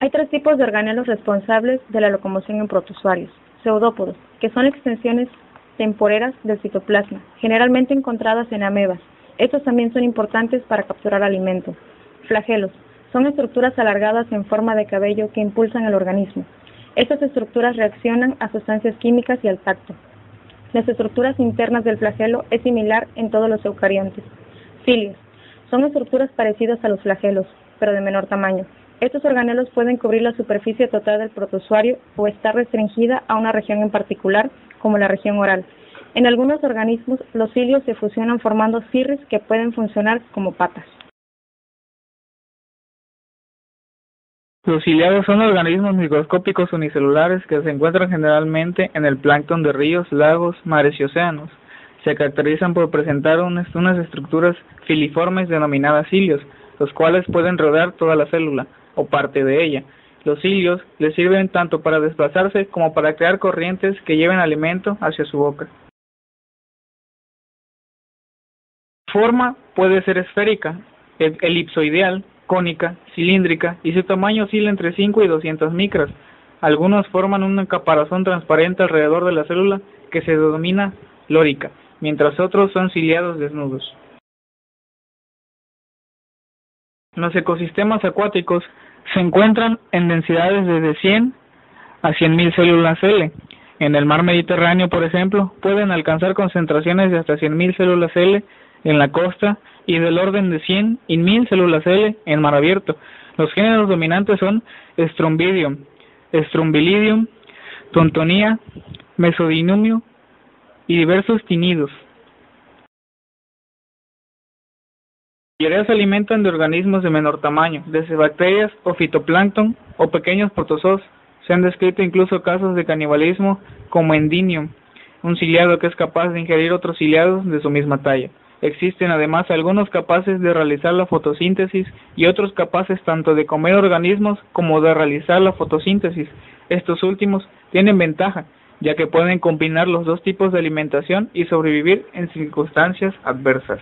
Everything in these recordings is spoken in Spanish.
Hay tres tipos de organelos responsables de la locomoción en protozoarios: pseudópodos, que son extensiones temporeras del citoplasma, generalmente encontradas en amebas. Estos también son importantes para capturar alimento. Flagelos, son estructuras alargadas en forma de cabello que impulsan el organismo. Estas estructuras reaccionan a sustancias químicas y al tacto. Las estructuras internas del flagelo es similar en todos los eucariontes. Cilios, son estructuras parecidas a los flagelos, pero de menor tamaño. Estos organelos pueden cubrir la superficie total del protozoario o estar restringida a una región en particular, como la región oral. En algunos organismos, los cilios se fusionan formando cirris que pueden funcionar como patas. Los ciliados son organismos microscópicos unicelulares que se encuentran generalmente en el plancton de ríos, lagos, mares y océanos. Se caracterizan por presentar unas estructuras filiformes denominadas cilios, los cuales pueden rodear toda la célula o parte de ella. Los cilios les sirven tanto para desplazarse como para crear corrientes que lleven alimento hacia su boca. Su forma puede ser esférica, elipsoideal, cónica, cilíndrica, y su tamaño oscila entre 5 y 200 micras. Algunos forman un caparazón transparente alrededor de la célula que se denomina lórica, mientras otros son ciliados desnudos. Los ecosistemas acuáticos se encuentran en densidades desde 100 a 100.000 células L. En el mar Mediterráneo, por ejemplo, pueden alcanzar concentraciones de hasta 100.000 células L en la costa y del orden de 100 y 1.000 células L en mar abierto. Los géneros dominantes son Strombidium, Strombilidium, Tontonia, Mesodinumio y diversos tinidos. La mayoría se alimentan de organismos de menor tamaño, desde bacterias o fitoplancton o pequeños protozoos. Se han descrito incluso casos de canibalismo como Endinium, un ciliado que es capaz de ingerir otros ciliados de su misma talla. Existen además algunos capaces de realizar la fotosíntesis y otros capaces tanto de comer organismos como de realizar la fotosíntesis. Estos últimos tienen ventaja, ya que pueden combinar los dos tipos de alimentación y sobrevivir en circunstancias adversas.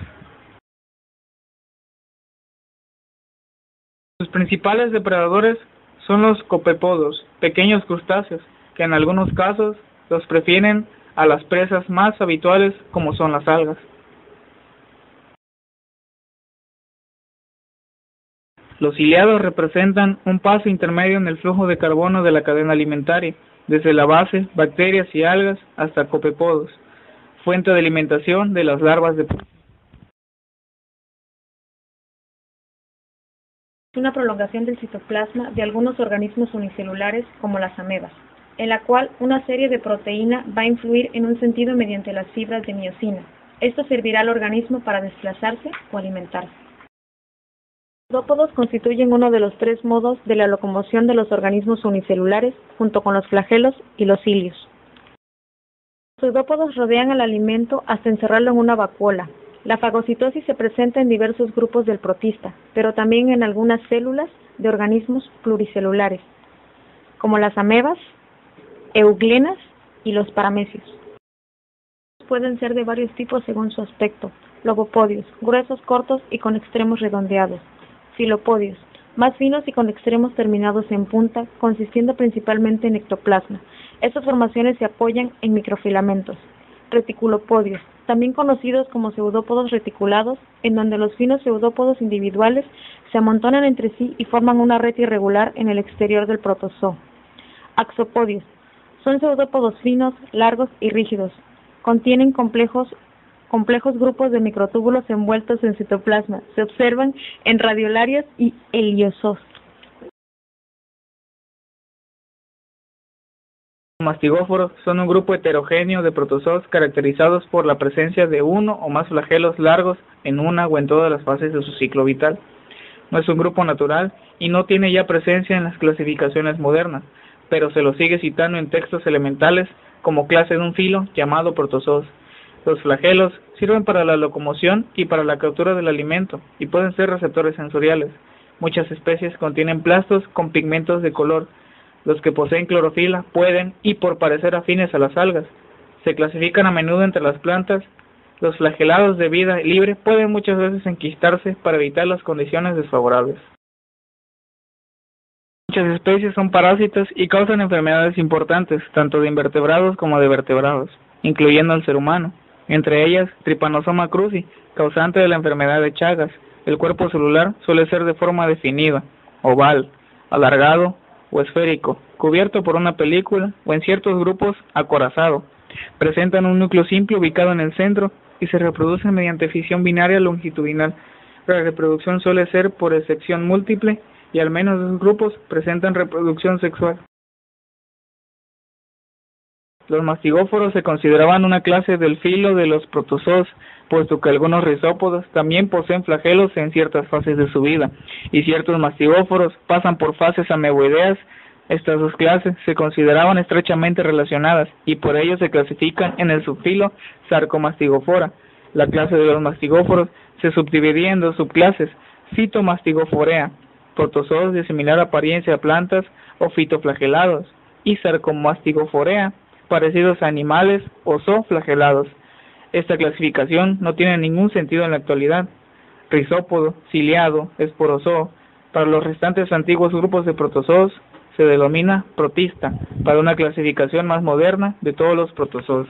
Sus principales depredadores son los copepodos, pequeños crustáceos, que en algunos casos los prefieren a las presas más habituales como son las algas. Los ciliados representan un paso intermedio en el flujo de carbono de la cadena alimentaria, desde la base, bacterias y algas, hasta copepodos, fuente de alimentación de las larvas de Una prolongación del citoplasma de algunos organismos unicelulares como las amebas, en la cual una serie de proteína va a influir en un sentido mediante las fibras de miosina. Esto servirá al organismo para desplazarse o alimentarse. Los pseudópodos constituyen uno de los tres modos de la locomoción de los organismos unicelulares, junto con los flagelos y los cilios. Los pseudópodos rodean al alimento hasta encerrarlo en una vacuola. La fagocitosis se presenta en diversos grupos del protista, pero también en algunas células de organismos pluricelulares, como las amebas, euglenas y los paramecios. Pueden ser de varios tipos según su aspecto: logopodios, gruesos, cortos y con extremos redondeados; filopodios, más finos y con extremos terminados en punta, consistiendo principalmente en ectoplasma. Estas formaciones se apoyan en microfilamentos; reticulopodios, también conocidos como pseudópodos reticulados, en donde los finos pseudópodos individuales se amontonan entre sí y forman una red irregular en el exterior del protozoo. Axopodios, son pseudópodos finos, largos y rígidos. Contienen complejos grupos de microtúbulos envueltos en citoplasma. Se observan en radiolarios y heliozoos. Los mastigóforos son un grupo heterogéneo de protozoos caracterizados por la presencia de uno o más flagelos largos en una o en todas las fases de su ciclo vital. No es un grupo natural y no tiene ya presencia en las clasificaciones modernas, pero se lo sigue citando en textos elementales como clase de un filo llamado protozoos. Los flagelos sirven para la locomoción y para la captura del alimento y pueden ser receptores sensoriales. Muchas especies contienen plastos con pigmentos de color. Los que poseen clorofila pueden, y por parecer afines a las algas, se clasifican a menudo entre las plantas. Los flagelados de vida libre pueden muchas veces enquistarse para evitar las condiciones desfavorables. Muchas especies son parásitas y causan enfermedades importantes, tanto de invertebrados como de vertebrados, incluyendo al ser humano. Entre ellas, Trypanosoma cruzi, causante de la enfermedad de Chagas. El cuerpo celular suele ser de forma definida, oval, alargado o esférico, cubierto por una película o en ciertos grupos acorazado. Presentan un núcleo simple ubicado en el centro y se reproducen mediante fisión binaria longitudinal. La reproducción suele ser por sección múltiple y al menos dos grupos presentan reproducción sexual. Los mastigóforos se consideraban una clase del filo de los protozoos, puesto que algunos rizópodos también poseen flagelos en ciertas fases de su vida, y ciertos mastigóforos pasan por fases ameboideas. Estas dos clases se consideraban estrechamente relacionadas y por ello se clasifican en el subfilo Sarcomastigófora. La clase de los mastigóforos se subdividía en dos subclases: Phytomastigophorea, protozoos de similar apariencia a plantas o fitoflagelados, y Sarcomastigophorea, parecidos a animales o zooflagelados. Esta clasificación no tiene ningún sentido en la actualidad. Rizópodo, ciliado, esporozoo. Para los restantes antiguos grupos de protozoos se denomina protista, para una clasificación más moderna de todos los protozoos.